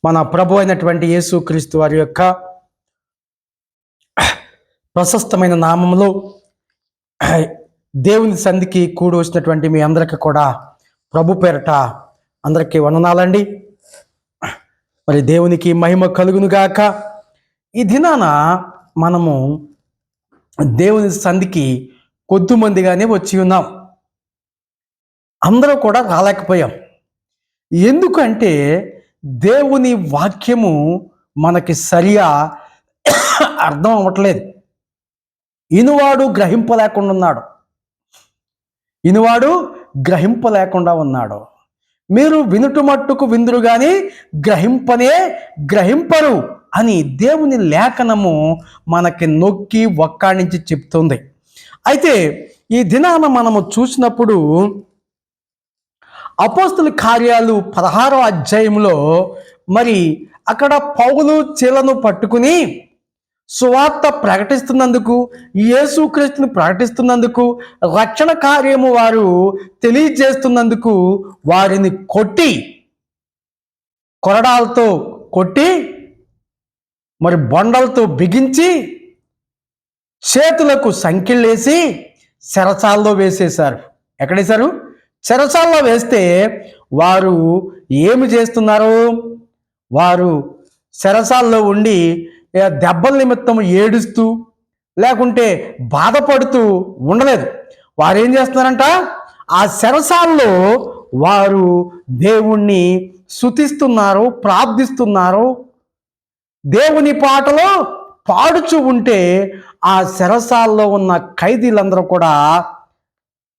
మన ప్రభు అయినటువంటి యేసుక్రీస్తు వారి యొక్క ప్రశస్తమైన నామములో దేవుని సంధికి కూడి వచ్చినటువంటి మీ అందరికీ కూడా ప్రభు పేరట అందరికీ వందనాలండి. మరి దేవునికి మహిమ కలుగునుగాక. ఈ దినాన మనము దేవుని సంధికి కొద్దిమందిగానే వచ్చి ఉన్నాం. అందరూ కూడా రాలేకపోయాం. ఎందుకంటే దేవుని వాక్యము మనకి సరిగా అర్థం అవ్వట్లేదు. ఇనువాడు గ్రహింపలేకుండా ఉన్నాడు. మీరు వినుటు మట్టుకు విందురు గాని గ్రహింపరు అని దేవుని లేఖనము మనకి నొక్కి ఒక్కాణించి చెప్తుంది. అయితే ఈ దినాన మనము చూసినప్పుడు అపోస్తుల కార్యాలు 16వ అధ్యాయంలో మరి అక్కడ పౌలు చీలను పట్టుకుని సువార్త ప్రకటిస్తున్నందుకు, యేసుక్రీస్తుని ప్రకటిస్తున్నందుకు, రక్షణ కార్యము వారు తెలియజేస్తున్నందుకు వారిని కొరడాలతో కొట్టి మరి బొండలతో బిగించి చేతులకు సంకెళ్ళేసి చెరసాల్లో వేసేశారు. ఎక్కడేశారు? చెరసాల్లో వేస్తే వారు ఏమి చేస్తున్నారు? వారు చెరసాల్లో ఉండి దెబ్బల నిమిత్తం ఏడుస్తూ లేకుంటే బాధపడుతూ ఉండలేదు. వారు ఏం చేస్తున్నారంట? ఆ చెరసాల్లో వారు దేవుణ్ణి స్తుతిస్తున్నారు, ప్రార్థిస్తున్నారు, దేవుని పాటలో పాడుచూ ఉంటే ఆ చెరసాల్లో ఉన్న ఖైదీలందరూ కూడా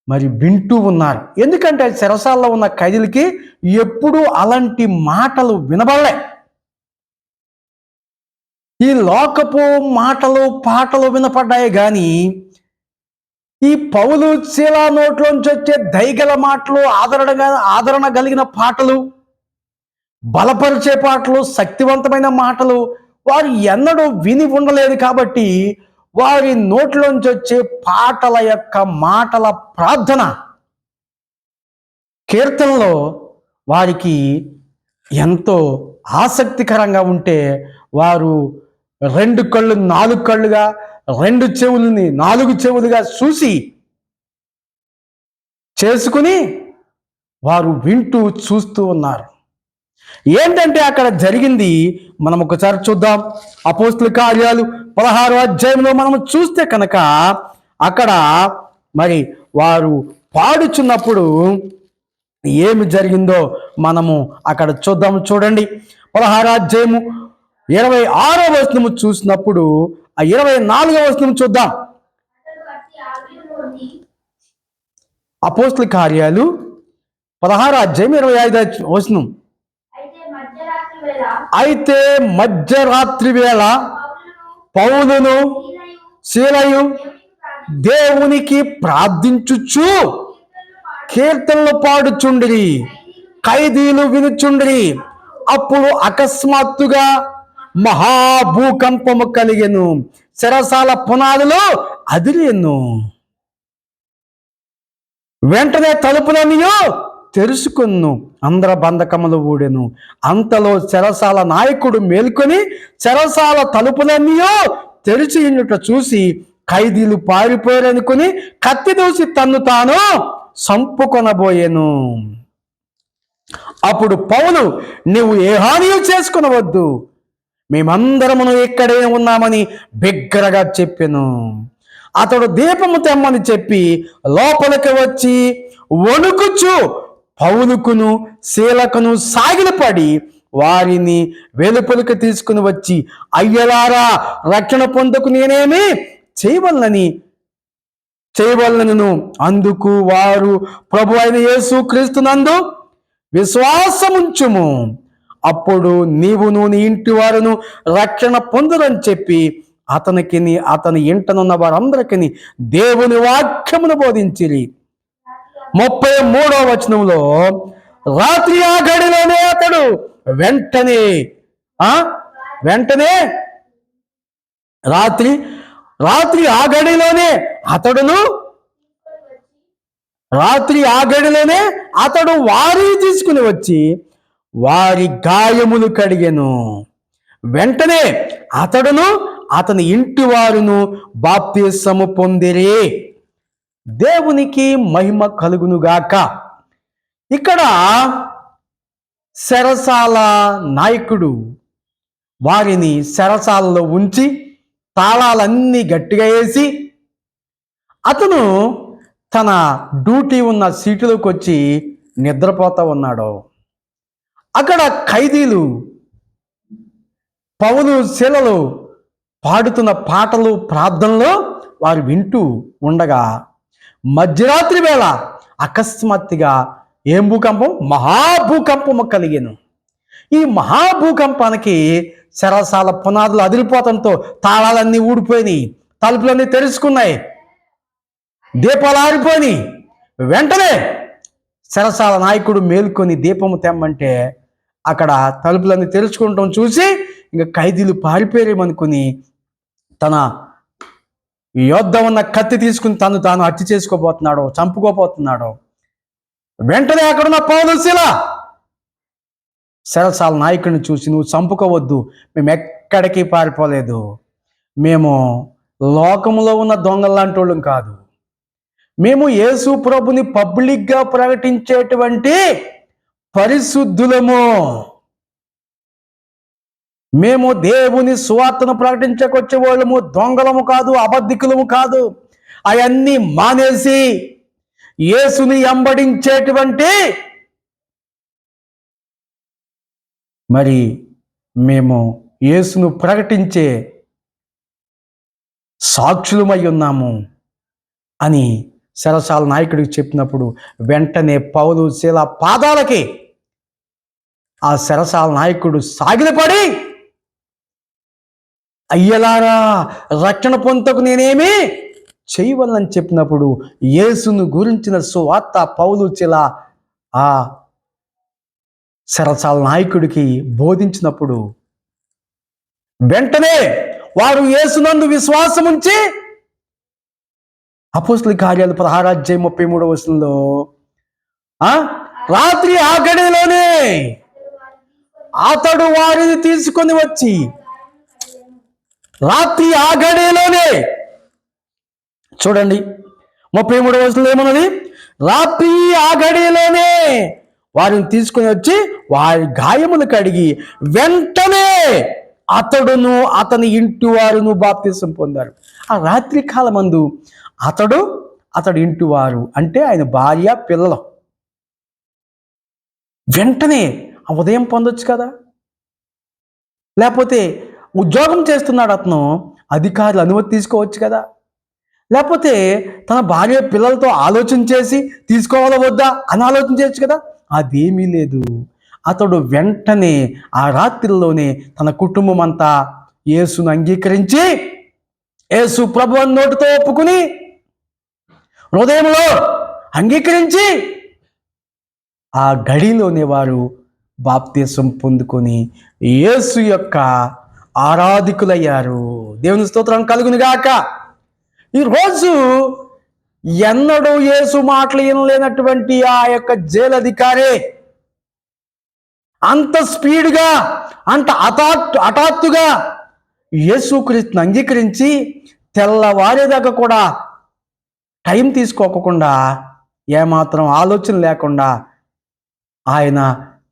మరి వింటూ ఉన్నారు. ఎందుకంటే చెరసాల్లో ఉన్న ఖైదీలకి ఎప్పుడూ అలాంటి మాటలు వినబడలే. ఈ లోకపు మాటలు పాటలు వినపడ్డాయి కానీ ఈ పౌలు శీలా నోట్లోంచి వచ్చే దయగల మాటలు, ఆదరణ కలిగిన పాటలు, బలపరిచే పాటలు, శక్తివంతమైన మాటలు వారు ఎన్నడూ విని ఉండలేదు. కాబట్టి వారి నోట్లోంచి వచ్చే పాటల యొక్క మాటల ప్రార్థన, కీర్తనలో వారికి ఎంతో ఆసక్తికరంగా ఉంటే వారు 2 కళ్ళు 4 కళ్ళుగా, 2 చెవులని 4 చెవులుగా చేసుకుని వారు వింటూ చూస్తూ ఉన్నారు. ఏంటంటే అక్కడ జరిగింది మనం ఒకసారి చూద్దాం. అపోస్తుల కార్యాలు 16వ అధ్యాయంలో మనము చూస్తే కనుక అక్కడ మరి వారు పాడుచున్నప్పుడు ఏమి జరిగిందో మనము అక్కడ చూద్దాము. చూడండి, 16వ అధ్యాయము 26వ వచనము చూసినప్పుడు ఆ 24వ వచనము చూద్దాం. అపోస్తుల కార్యాలు 16వ అధ్యాయం 25వ వచనం. అయితే మధ్యరాత్రి వేళ పౌలును శీలయు దేవునికి ప్రార్థించుచు కీర్తనలు పాడుచుండిరి, ఖైదీలు వినుచుండిరి. అప్పుడు అకస్మాత్తుగా మహాభూకంపము కలిగెను, చెరసాల పునాదులు అదిరెను, వెంటనే తలుపులన్నీయు తెరుచుకొను, అందర బంధకములు ఊడెను. అంతలో చెరసాల నాయకుడు మేల్కొని చెరసాల తలుపులన్నీయో తెరిచి ఉన్నట్టు చూసి ఖైదీలు పారిపోయారనుకుని కత్తి దూసి తన్ను తాను చంపుకొనబోయెను. అప్పుడు పౌలు, నీవు ఏ హానియు చేసుకొనవద్దు, మేమందరమును ఇక్కడే ఉన్నామని బిగ్గరగా చెప్పెను. అతడు దీపము తెమ్మని చెప్పి లోపలికి వచ్చి వణుకుచు పౌలుకును శీలకును సాగిలపడి వారిని వెలుపలికి తీసుకుని వచ్చి, అయ్యలారా, రక్షణ పొందుకు నేనేమి చేయవలనను. అందుకు వారు, ప్రభు అయిన యేసుక్రీస్తునందు విశ్వాసముంచుము, అప్పుడు నీవును నీ ఇంటి వారును రక్షణ పొందురని చెప్పి అతని ఇంటనున్న వారందరికీ దేవుని వాక్యమును బోధించిరి. 33వ వచనంలో, రాత్రి ఆ గడిలోనే అతడు వెంటనే రాత్రి ఆ గడిలోనే అతడు వారిని తీసుకుని వచ్చి వారి గాయములు కడిగెను. వెంటనే అతడును అతని ఇంటి వారును బాప్తిసము పొందిరి. దేవునికి మహిమ కలుగునుగాక. ఇక్కడ చెరసాల నాయకుడు వారిని చెరసాలలో ఉంచి తాళాలన్నీ గట్టిగా వేసి అతను తన డ్యూటీ ఉన్న సీటులోకి వచ్చి నిద్రపోతా ఉన్నాడు. అక్కడ ఖైదీలు పౌలు శీలలు పాడుతున్న పాటలు ప్రార్థనలో వారు వింటూ ఉండగా మధ్యరాత్రి వేళ అకస్మాత్తుగా ఏం భూకంపం? మహాభూకంపము కలిగెను. ఈ మహాభూకంపానికి చెరసాల పునాదులు అదిరిపోవడంతో తాళాలన్నీ ఊడిపోయినాయి, తలుపులన్నీ తెరుచుకున్నాయి, దీపాలు ఆరిపోయినాయి. వెంటనే చెరసాల నాయకుడు మేల్కొని దీపము తెమ్మంటే అక్కడ తలుపులన్నీ తెరుచుకుంటాం చూసి ఇంకా ఖైదీలు పారిపోయారేమనుకుని తన యోద్ధ ఉన్న కత్తి తీసుకుని తాను హత్య చేసుకోబోతున్నాడు, చంపుకోబోతున్నాడు. వెంటనే అక్కడున్న పౌలు శీల చెరసాల నాయకుడిని చూసి, నువ్వు చంపుకోవద్దు, మేము ఎక్కడికి పారిపోలేదు, మేము లోకంలో ఉన్న దొంగల్లాంటి వాళ్ళం కాదు, మేము యేసు ప్రభుని పబ్లిక్గా ప్రకటించేటువంటి పరిశుద్ధులము, మేము దేవుని సువార్తను ప్రకటించకొచ్చే వాళ్ళము, దొంగలము కాదు, అబద్ధికులము కాదు. అవన్నీ మానేసి యేసుని వెంబడించేటువంటి మరి మేము యేసును ప్రకటించే సాక్షులమై ఉన్నాము అని చెరసాల నాయకుడికి చెప్పినప్పుడు వెంటనే పౌలు శీల పాదాలకి ఆ చెరసాల నాయకుడు సాగిలపడి, అయ్యలారా రక్షణ పొందుటకు నేనేమి చేయవలని చెప్పినప్పుడు యేసును గురించిన సువార్త పౌలు శీల ఆ చెరసాల నాయకుడికి బోధించినప్పుడు వెంటనే వారు యేసునందు విశ్వాసం ఉంచి అపోస్తలుల కార్యాలు 16:33 రాత్రి ఆ గడిలోనే అతడు వారిని తీసుకొని వచ్చి, రాత్రి ఆ గడిలోనే చూడండి 33 ఏమన్నది? రాత్రి ఆ గడిలోనే వారిని తీసుకొని వచ్చి వారి గాయములు కడిగి వెంటనే అతడును అతని ఇంటి వారును బాప్తిసం పొందారు. ఆ రాత్రి కాలమందు అతడు ఇంటి వారు అంటే ఆయన భార్య, పిల్లలు వెంటనే ఉదయం పొందొచ్చు కదా. లేకపోతే ఉద్యోగం చేస్తున్నాడు అతను, అధికారులు అనుమతి తీసుకోవచ్చు కదా. లేకపోతే తన భార్య పిల్లలతో ఆలోచన చేసి తీసుకోవాలా వద్దా అని ఆలోచన చేయొచ్చు కదా. అదేమీ లేదు. అతడు వెంటనే ఆ రాత్రిలోనే తన కుటుంబం అంతా యేసును అంగీకరించి యేసు ప్రభువు నోటితో ఒప్పుకుని హృదయంలో అంగీకరించి ఆ గడిలోనే వారు బాప్తిసం పొందుకొని యేసు యొక్క ఆరాధికులయ్యారు. దేవుని స్తోత్రం కలుగునుగాక. ఈరోజు ఎన్నడూ యేసు మాటలు వినలేనటువంటి ఆ యొక్క జైలు అధికారి అంత స్పీడ్గా అంత హఠాత్తుగా యేసుక్రీస్తుని అంగీకరించి తెల్లవారేదాకా కూడా టైం తీసుకోకుండా ఏమాత్రం ఆలోచన లేకుండా ఆయన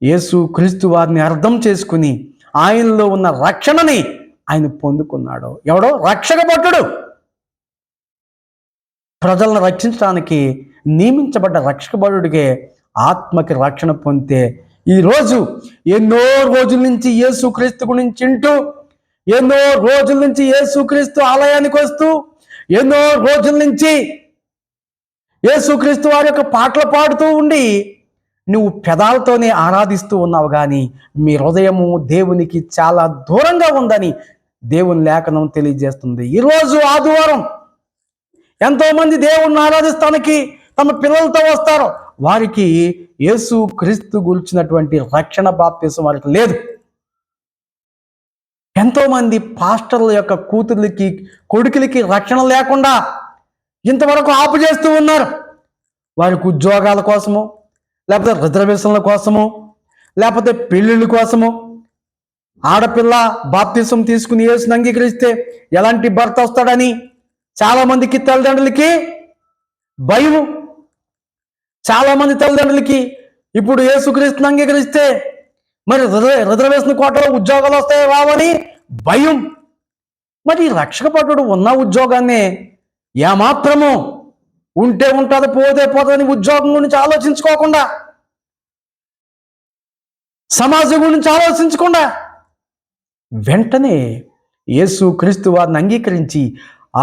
యేసుక్రీస్తు వారిని అర్థం చేసుకుని ఆయనలో ఉన్న రక్షణని ఆయన పొందుకున్నాడు. ఎవడో రక్షక భటుడు, ప్రజలను రక్షించడానికి నియమించబడ్డ రక్షక భటుడికే ఆత్మకి రక్షణ పొందితే ఈరోజు ఎన్నో రోజుల నుంచి యేసుక్రీస్తు గురించి వింటూ, ఎన్నో రోజుల నుంచి యేసుక్రీస్తు ఆలయానికి వస్తూ, ఎన్నో రోజుల నుంచి యేసుక్రీస్తు వారి యొక్క పాటలు పాడుతూ ఉండి నువ్వు పెదాలతోనే ఆరాధిస్తూ ఉన్నావు, కానీ మీ హృదయము దేవునికి చాలా దూరంగా ఉందని దేవుని లేఖనం తెలియజేస్తుంది. ఈరోజు ఆదివారం ఎంతోమంది దేవుణ్ణి ఆరాధిస్తానికి తమ పిల్లలతో వస్తారు, వారికి యేసు క్రీస్తు గురించినటువంటి రక్షణ బాప్తిసం వారికి లేదు. ఎంతోమంది పాస్టర్ల యొక్క కూతుర్లకి కొడుకులకి రక్షణ లేకుండా ఇంతవరకు ఆపు చేస్తూ ఉన్నారు. వారికి ఉద్యోగాల కోసము, లేకపోతే రిజర్వేషన్ల కోసము, లేకపోతే పెళ్ళిళ్ళ కోసము. ఆడపిల్ల బాప్తిసం తీసుకుని యేసుని అంగీకరిస్తే ఎలాంటి భర్త వస్తాడని చాలామందికి తల్లిదండ్రులకి భయం. చాలామంది తల్లిదండ్రులకి ఇప్పుడు యేసుక్రీస్తుని అంగీకరిస్తే మరి రిజర్వేషన్ కోటలో ఉద్యోగాలు వస్తాయి రావని భయం. మరి రక్షకపటుడు ఉన్న ఉద్యోగాన్ని ఏమాత్రము ఉంటే ఉంటుంది పోతే పోతుందని ఉద్యోగం గురించి ఆలోచించుకోకుండా, సమాజం గురించి ఆలోచించకుండా వెంటనే యేసు క్రీస్తు వారిని అంగీకరించి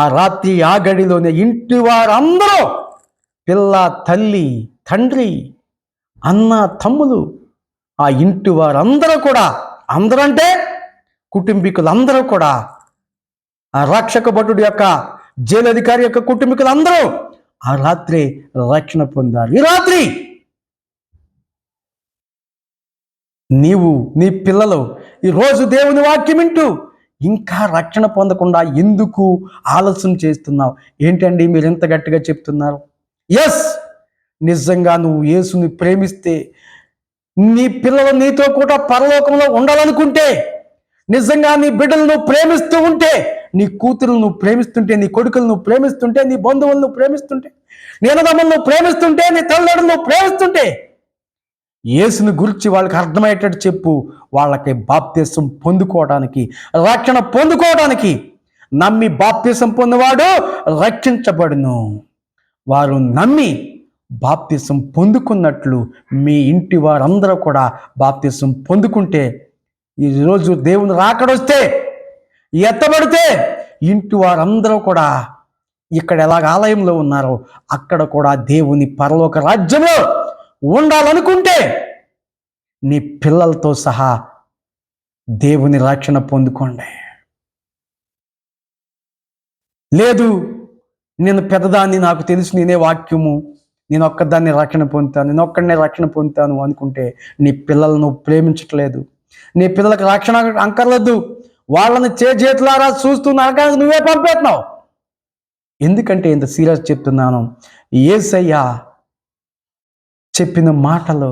ఆ రాత్రి ఆ గడిలోనే ఇంటి వారందరూ, పిల్ల, తల్లి, తండ్రి, అన్న, తమ్ములు, ఆ ఇంటి వారందరూ కూడా, అందరంటే కుటుంబీకులందరూ కూడా ఆ రక్షక భటుడి యొక్క జైలధికారి యొక్క కుటుంబీకులందరూ ఆ రాత్రి రక్షణ పొందారు. ఈ రాత్రి నీవు, నీ పిల్లలు ఈరోజు దేవుని వాక్యం వింటూ ఇంకా రక్షణ పొందకుండా ఎందుకు ఆలస్యం చేస్తున్నావు? ఏంటండి మీరు ఇంత గట్టిగా చెప్తున్నారు? ఎస్, నిజంగా నువ్వు యేసుని ప్రేమిస్తే, నీ పిల్లలు నీతో కూడా పరలోకంలో ఉండాలనుకుంటే, నిజంగా నీ బిడ్డలు నువ్వు ప్రేమిస్తూ ఉంటే, నీ కూతురు నువ్వు ప్రేమిస్తుంటే, నీ కొడుకులు నువ్వు ప్రేమిస్తుంటే, నీ బంధువులు నువ్వు ప్రేమిస్తుంటే, నీ అన్నదమ్ములు నువ్వు ప్రేమిస్తుంటే, నీ తల్లిదండ్రులు నువ్వు ప్రేమిస్తుంటే, యేసుని గురించి వాళ్ళకి అర్థమయ్యేటట్టు చెప్పు. వాళ్ళకి బాప్తిసం పొందుకోవడానికి, రక్షణ పొందుకోవడానికి, నమ్మి బాప్తిసం పొందినవాడు రక్షించబడును. వారు నమ్మి బాప్తిసం పొందుకున్నట్లు మీ ఇంటి వారందరూ కూడా బాప్తిసం పొందుకుంటే, ఈరోజు దేవుని రాకడొస్తే, ఎత్తబడితే, ఇంటి వారందరూ కూడా ఇక్కడ ఎలాగ ఆలయంలో ఉన్నారో అక్కడ కూడా దేవుని పరలోక రాజ్యంలో ఉండాలనుకుంటే నీ పిల్లలతో సహా దేవుని రక్షణ పొందుకోండి. లేదు, నేను పెద్దదాన్ని, నాకు తెలుసు, నేనే వాక్యము, నేను ఒక్కదాన్ని రక్షణ పొందుతాను, నేను ఒక్కడనే రక్షణ పొందుతాను అనుకుంటే నీ పిల్లలను ప్రేమించట్లేదు. నీ పిల్లలకు రక్షణ అంకర్లేదు. వాళ్ళని చేతులారా చూస్తూ నరకానికి నువ్వే పంపేస్తున్నావు. ఎందుకంటే ఇంత సీరియస్ చెప్తున్నాను. యేసయ్య చెప్పిన మాటలు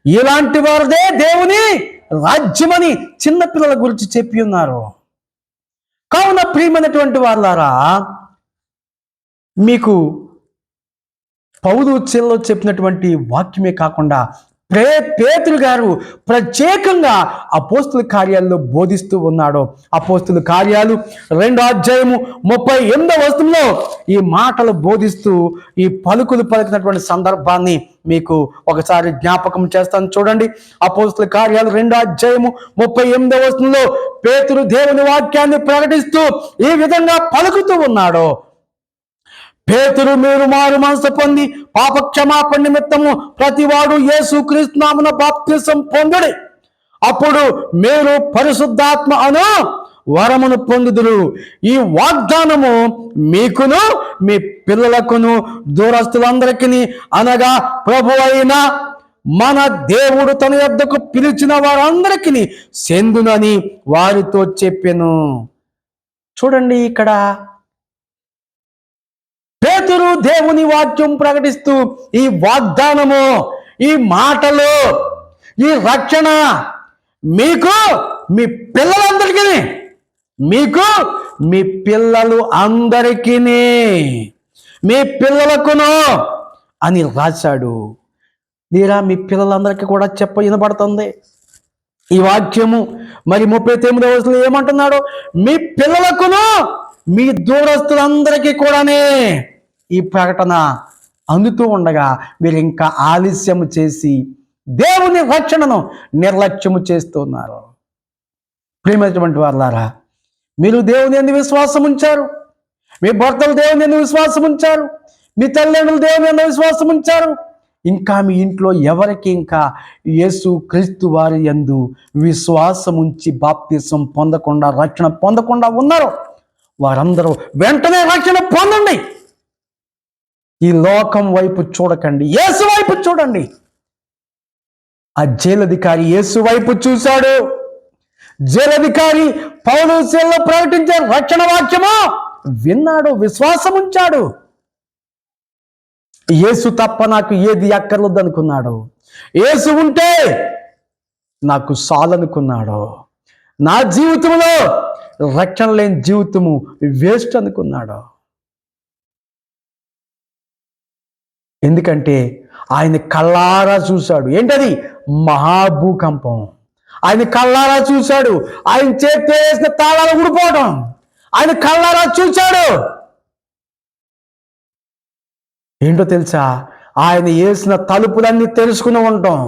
ఇలాంటి వారిదే దేవుని రాజ్యమని చిన్నపిల్లల గురించి చెప్పి ఉన్నారు. కావున ప్రియమైనటువంటి వాళ్ళారా, మీకు పౌలు చెల్లో చెప్పినటువంటి వాక్యమే కాకుండా పేతురు గారు ప్రత్యేకంగా అపోస్తుల కార్యాల్లో బోధిస్తూ ఉన్నాడు. అపోస్తుల కార్యాలు 2వ అధ్యాయము 38వ వచనంలో ఈ మాటలు బోధిస్తూ ఈ పలుకులు పలికినటువంటి సందర్భాన్ని మీకు ఒకసారి జ్ఞాపకం చేస్తాను. చూడండి, అపోస్తుల కార్యాలు 2వ అధ్యాయము 38వ వచనంలో పేతురు దేవుని వాక్యాన్ని ప్రకటిస్తూ ఈ విధంగా పలుకుతూ ఉన్నాడు. పేతురు, మీరు మారు మనసు పొంది పాప క్షమాపణ నిమిత్తము ప్రతివాడు యేసుక్రీస్తు నామమున బాప్తిసం పొందుడి, అప్పుడు మీరు పరిశుద్ధాత్మ అను వరమును పొందుదురు. ఈ వాగ్దానము మీకును మీ పిల్లలకును దూరస్తులందరికీ, అనగా ప్రభు అయిన మన దేవుడు తన యొద్దకు పిలిచిన వారందరికీ చెందునని వారితో చెప్పెను. చూడండి, ఇక్కడ పేతురు దేవుని వాక్యం ప్రకటిస్తూ ఈ వాగ్దానము, ఈ మాటలు, ఈ రక్షణ మీకు మీ పిల్లలందరికీ, మీకు మీ పిల్లలు అందరికీ, మీ పిల్లలకును అని రాశాడు. మీరా మీ పిల్లలందరికీ కూడా వినబడుతుంది ఈ వాక్యము. మరి 39వ వచనంలో ఏమంటున్నాడు? మీ పిల్లలకును మీ దూరస్తులందరికీ కూడానే ఈ ప్రకటన అందుతూ ఉండగా మీరు ఇంకా ఆలస్యము చేసి దేవుని రక్షణను నిర్లక్ష్యము చేస్తున్నారు. ప్రియమైనటువంటి వారులారా, మీరు దేవుని యందు విశ్వాసం ఉంచారు, మీ భర్తలు దేవుని యందు విశ్వాసం ఉంచారు, మీ తల్లిదండ్రులు దేవుని యందు విశ్వాసం ఉంచారు. ఇంకా మీ ఇంట్లో ఎవరికి ఇంకా యేసు క్రీస్తు వారి యందు విశ్వాసం ఉంచి బాప్తిసం పొందకుండా, రక్షణ పొందకుండా ఉన్నారు, వారందరూ వెంటనే రక్షణ పొందండి. ఈ లోకం వైపు చూడకండి, యేసు వైపు చూడండి. ఆ జైలధికారి యేసు వైపు చూశాడు. జైలధికారి పౌలు శీలలో ప్రకటించే రక్షణ వాక్యము విన్నాడు, విశ్వాసం ఉంచాడు. యేసు తప్ప నాకు ఏది అక్కర్లేదు అనుకున్నాడు. యేసు ఉంటే నాకు చాలనుకున్నాడో, నా జీవితంలో రక్షణ లేని జీవితము వేస్ట్ అనుకున్నాడో. ఎందుకంటే ఆయన కళ్ళారా చూశాడు. ఏంటది? మహాభూకంపం. ఆయన కళ్ళారా చూశాడు. ఆయన చేతితో వేసిన తాళాలు ఊడిపోవడం ఆయన కళ్ళారా చూశాడు. ఏంటో తెలుసా? ఆయన వేసిన తలుపులన్నీ తెలుసుకుని ఉంటాం.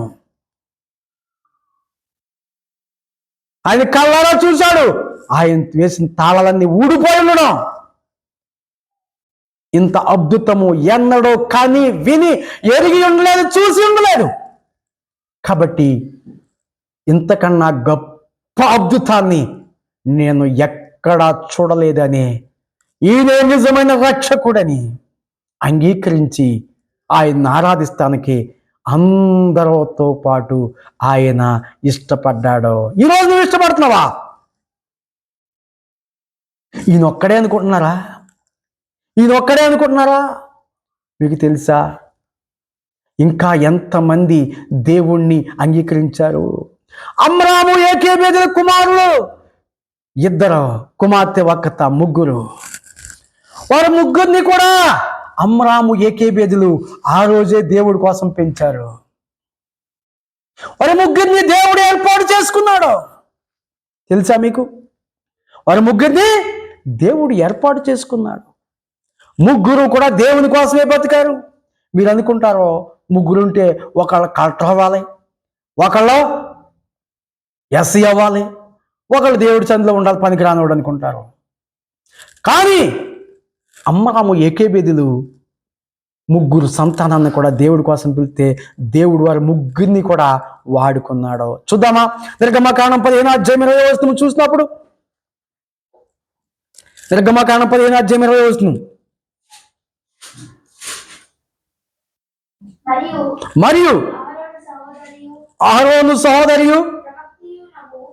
ఆయన కళ్ళారా చూశాడు. ఆయన వేసిన తాళాలన్నీ ఊడిపోయి ఉండడం. ఇంత అద్భుతము ఎన్నడో కానీ విని ఎరిగి ఉండలేదు, చూసి ఉండలేదు. కాబట్టి ఇంతకన్నా గొప్ప అద్భుతాన్ని నేను ఎక్కడా చూడలేదని, ఈయనే నిజమైన రక్షకుడని అంగీకరించి ఆయన ఆరాధిస్తానికి అందరితో పాటు ఆయన ఇష్టపడ్డాడు. ఈరోజు నువ్వు ఇష్టపడుతున్నావా? ఈయనొక్కడే అనుకుంటున్నారా? ఈయనొక్కడే అనుకుంటున్నారా? మీకు తెలుసా ఇంకా ఎంతమంది దేవుణ్ణి అంగీకరించారు? అమ్రాము ఏకేబేదుల కుమారులు 2 కుమార్తె ఒక్కత, 3. వారు 3 కూడా అమ్రాము ఏకేబేదులు ఆ రోజే దేవుడి కోసం పెంచారు. వారి 3 దేవుడు ఏర్పాటు చేసుకున్నాడు. తెలుసా మీకు? వారి 3 దేవుడు ఏర్పాటు చేసుకున్నాడు. 3 కూడా దేవుని కోసమే బతికారు. మీరు అనుకుంటారో 3 ఉంటే ఒకళ్ళు కలెక్టర్ అవ్వాలి, ఒకళ్ళు ఎస్సీ అవ్వాలి, ఒకళ్ళు దేవుడి చందులో ఉండాలి, పనికిరానివాడు అనుకుంటారు. కానీ అమ్రాము ఏకేబేదులు 3 సంతానాన్ని కూడా దేవుడి కోసం పిలిస్తే దేవుడు వారి 3 కూడా వాడుకున్నాడు. చూద్దామా? నిర్గమకాండం 15:20 చూసినప్పుడు, నిర్గమకాండం 15:20 మరియు అహరోను సహోదరియు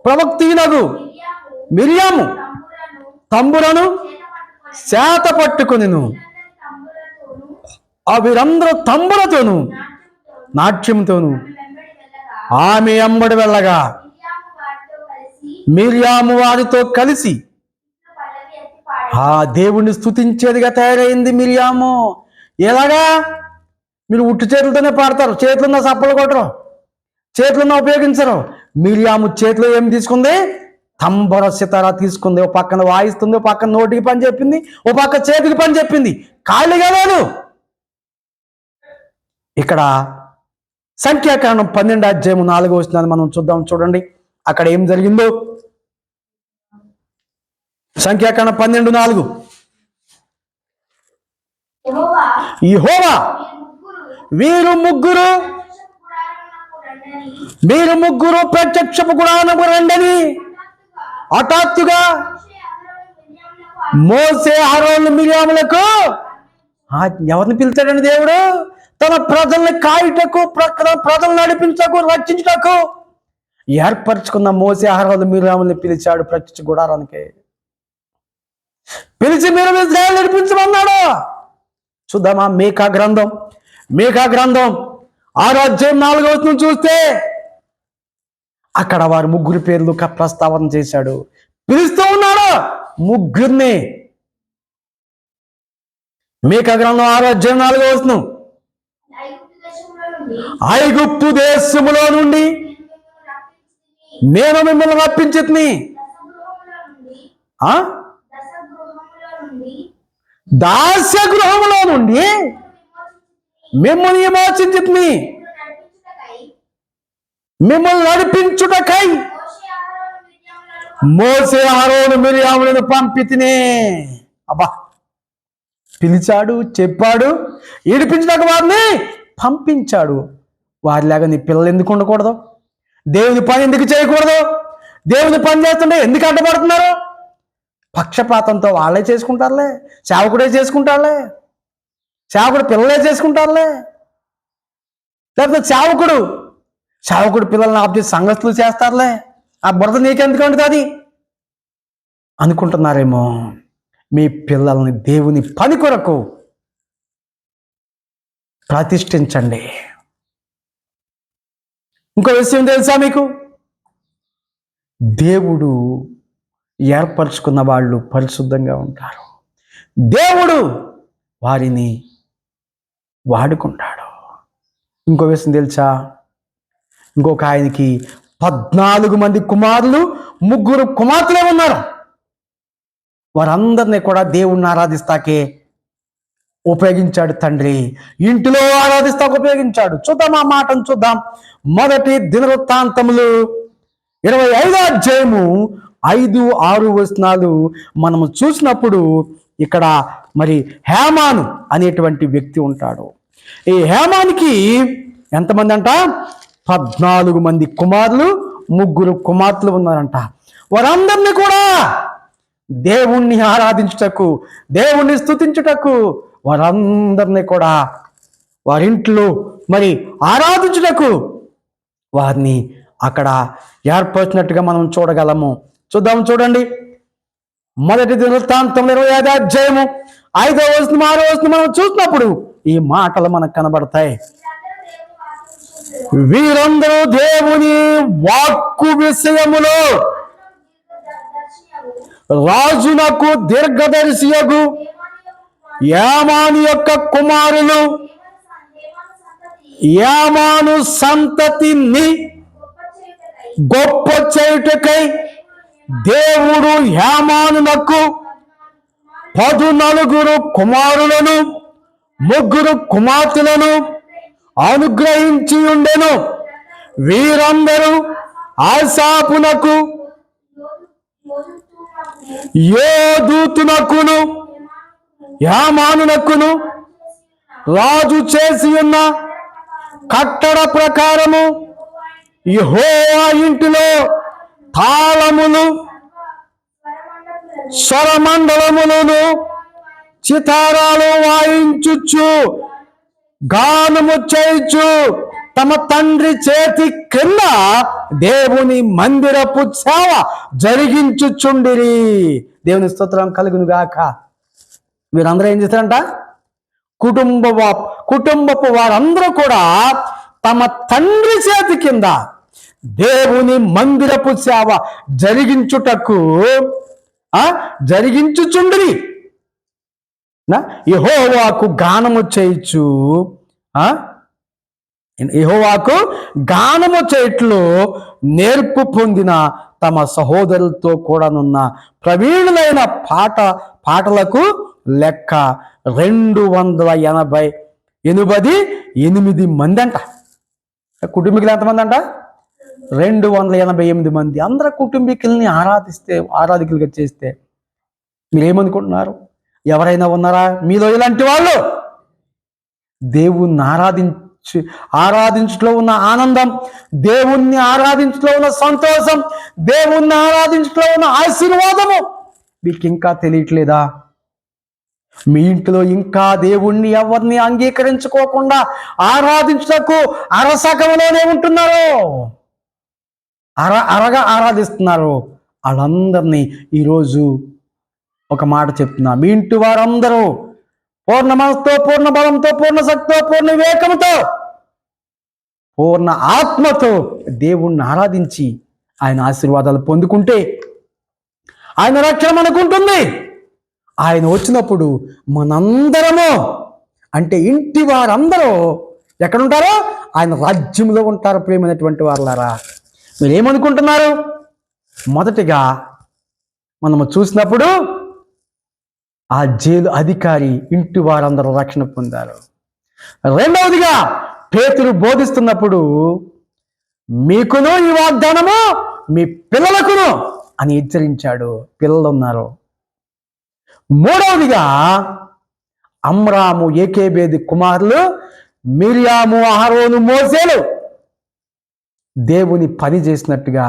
ప్రవక్తినగు మిర్యాము తంబురను శాత పట్టుకొనెను. వీరందరూ తంబులతోను నాట్యంతోను ఆమె ఎంబడి వెళ్ళగా మిర్యాము వారితో కలిసి ఆ దేవుణ్ణి స్తుతించేదిగా తయారైంది మిర్యాము. ఎలాగా? మీరు ఉట్టు చేతులతోనే పాడతారు, చేతులున్న సప్పలు కొట్టరు, చేతులున్న ఉపయోగించరు. మిర్యాము చేతిలో ఏం తీసుకుంది? తంబర సితారా తీసుకుంది. ఓ పక్కన వాయిస్తుంది, ఓ పక్కన నోటికి పని చెప్పింది, ఓ పక్క చేతికి పని చెప్పింది, ఖాళీగా లేదు. ఇక్కడ సంఖ్యాకాండం 12:4 మనం చూద్దాం. చూడండి అక్కడ ఏం జరిగిందో. సంఖ్యాకాండం 12:4 యెహోవా మీరు ముగ్గురు ప్రత్యక్షపు గుడారమునకు రండని హఠాత్తుగా మోసే అహరోను మిర్యాములకు ఎవరిని పిలిచాడండి దేవుడు? తన ప్రజల్ని కాయుటకు, ప్రజలను నడిపించకు, రక్షించుటకు ఏర్పరచుకున్న మోసే అహరోను మిర్యాముల్ని పిలిచాడు ప్రత్యక్ష గుడారానికి. పిలిచి మీరు ఇశ్రాయేలు నడిపించమన్నాడు. చూద్దామా? మీకా గ్రంథం 6:4 చూస్తే అక్కడ వారు 3 పేర్లు ప్రస్తావన చేశాడు. పిలుస్తూ ఉన్నాడు 3. మీకా గ్రంథం 6:4 ఐగుప్తు దేశములో నుండి నేను మిమ్మల్ని రప్పించితిని, దాస్య గృహములో నుండి మిమ్మల్ని విమోచించితిని, మిమ్మల్ని నడిపించుటకై మోసే అహరోను మిర్యాములను పంపితిని. అబ్బా, పిలిచాడు, చెప్పాడు, ఏడిపించడానికి వారిని పంపించాడు. వారిలాగా నీ పిల్లలు ఎందుకు ఉండకూడదు? దేవుని పని ఎందుకు చేయకూడదు? దేవుని పని చేస్తుంటే ఎందుకు అడ్డపడుతున్నారు? పక్షపాతంతో వాళ్ళే చేసుకుంటారులే, సేవకుడే చేసుకుంటారులే, సేవకుడు పిల్లలే చేసుకుంటారులే, లేకపోతే సేవకుడు పిల్లల్ని ఆపి సంగతులు చేస్తారులే, ఆ బురద నీకెందుకు ఉంటుంది అనుకుంటున్నారేమో. మీ పిల్లల్ని దేవుని పని కొరకు ప్రతిష్ఠించండి. ఇంకో విషయం తెలుసా మీకు? దేవుడు ఏర్పరచుకున్న వాళ్ళు పరిశుద్ధంగా ఉంటారు. దేవుడు వారిని వాడుకుంటాడు. ఇంకో విషయం తెలుసా? ఇంకొక ఆయనకి 14 మంది కుమారులు 3 కుమార్తెలే ఉన్నారు. వారందరినీ కూడా దేవుణ్ణి ఆరాధిస్తాకే ఉపయోగించాడు తండ్రి. ఇంటిలో ఆరాధిస్తాకు ఉపయోగించాడు. చూద్దాం, ఆ మాటను చూద్దాం. మొదటి దినవృత్తాంతములు 25వ అధ్యాయము 5-6 వచనాలు మనము చూసినప్పుడు ఇక్కడ మరి హేమాను అనేటువంటి వ్యక్తి ఉంటాడు. ఈ హేమానికి ఎంతమంది అంట? 14 మంది కుమారులు 3 కుమార్తెలు ఉన్నారంట. వారందరినీ కూడా దేవుణ్ణి ఆరాధించుటకు, దేవుణ్ణి స్తుతించుటకు, వారందరినీ కూడా వారింట్లో మరి ఆరాధించుటకు వారిని అక్కడ ఏర్పరిచినట్టుగా మనం చూడగలము. చూడండి. మొదటి దినవృత్తాంతంలో 25వ అధ్యాయము 5వ వచనం 6వ వచనం మనం చూసినప్పుడు ఈ మాటలు మనకు కనబడతాయి. వీరందరూ దేవుని వాక్కు విషయములో రాజునకు దీర్ఘదర్శియగు యామాను యొక్క కుమారులు యామాను సంతతిని గొప్ప చేయుటకై దేవుడు యామానునకు 14 కుమారులను 3 కుమార్తెలను అనుగ్రహించి ఉండెను. వీరందరూ ఆసాపునకు యోదూతునకును యామానునకును రాజు చేసి ఉన్న కట్టడ ప్రకారము యెహోవా ఇంటిలో తాళములు, స్వరమండలములను, చితారాలు వాయించుచు గానము చేయుచు తమ తండ్రి చేతి క్రింద దేవుని మందిరపు సేవ జరిగించుచుండిరి. దేవుని స్తోత్రం కలుగును గాక. వీరందరూ ఏం చేస్తారంట? కుటుంబపు వారందరూ కూడా తమ తండ్రి చేతి కింద దేవుని మందిరపు సేవ జరిగించుచుండిరి. యెహోవాకు గానము చేయుచు, యెహోవాకు గానము చేయుటలో నేర్పు పొందిన తమ సహోదరులతో కూడానున్న ప్రవీణులైన పాటలకు లెక్క 288 మంది అంట. కుటుంబీకులు ఎంతమంది అంట? 288 మంది. అందరు కుటుంబీకుల్ని ఆరాధికులుగా చేస్తే మీరేమనుకుంటున్నారు? ఎవరైనా ఉన్నారా మీలో ఇలాంటి వాళ్ళు? దేవుణ్ణి ఆరాధించట్లో ఉన్న ఆనందం, దేవుణ్ణి ఆరాధించట్లో ఉన్న సంతోషం, దేవుణ్ణి ఆరాధించట్లో ఉన్న ఆశీర్వాదము మీకు ఇంకా తెలియట్లేదా? మీ ఇంట్లో ఇంకా దేవుణ్ణి ఎవరిని అంగీకరించుకోకుండా ఆరాధించటకు అరసకంలోనే ఉంటున్నారు, అరగా ఆరాధిస్తున్నారు. వాళ్ళందరినీ ఈరోజు ఒక మాట చెప్తున్నా. మీ ఇంటి వారందరూ పూర్ణ మనసుతో, పూర్ణ బలంతో, పూర్ణ శక్తితో, పూర్ణ వివేకంతో, పూర్ణ ఆత్మతో దేవుణ్ణి ఆరాధించి ఆయన ఆశీర్వాదాలు పొందుకుంటే ఆయన రక్షణ మనకుంటుంది. ఆయన వచ్చినప్పుడు మనందరము అంటే ఇంటి వారందరూ ఎక్కడుంటారో ఆయన రాజ్యంలో ఉంటారు. ప్రేమైనటువంటి వారులారా, మీరేమనుకుంటున్నారు? మొదటిగా మనము చూసినప్పుడు ఆ జైలు అధికారి ఇంటి వారందరూ రక్షణ పొందారు. రెండవదిగా పేతురు బోధిస్తున్నప్పుడు మీకును ఈ వాగ్దానము మీ పిల్లలకును అని హెచ్చరించాడు. పిల్లలు ఉన్నారు. మూడవదిగా అమ్రాము, ఏకేబేది కుమారులు మిరియాము, అహరోను, మోసేలు దేవుని పని చేసినట్టుగా,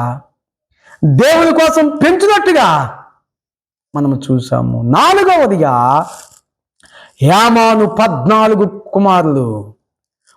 దేవుని కోసం పెంచినట్టుగా మనము చూసాము. నాలుగవదిగా యామాను 14 కుమారులు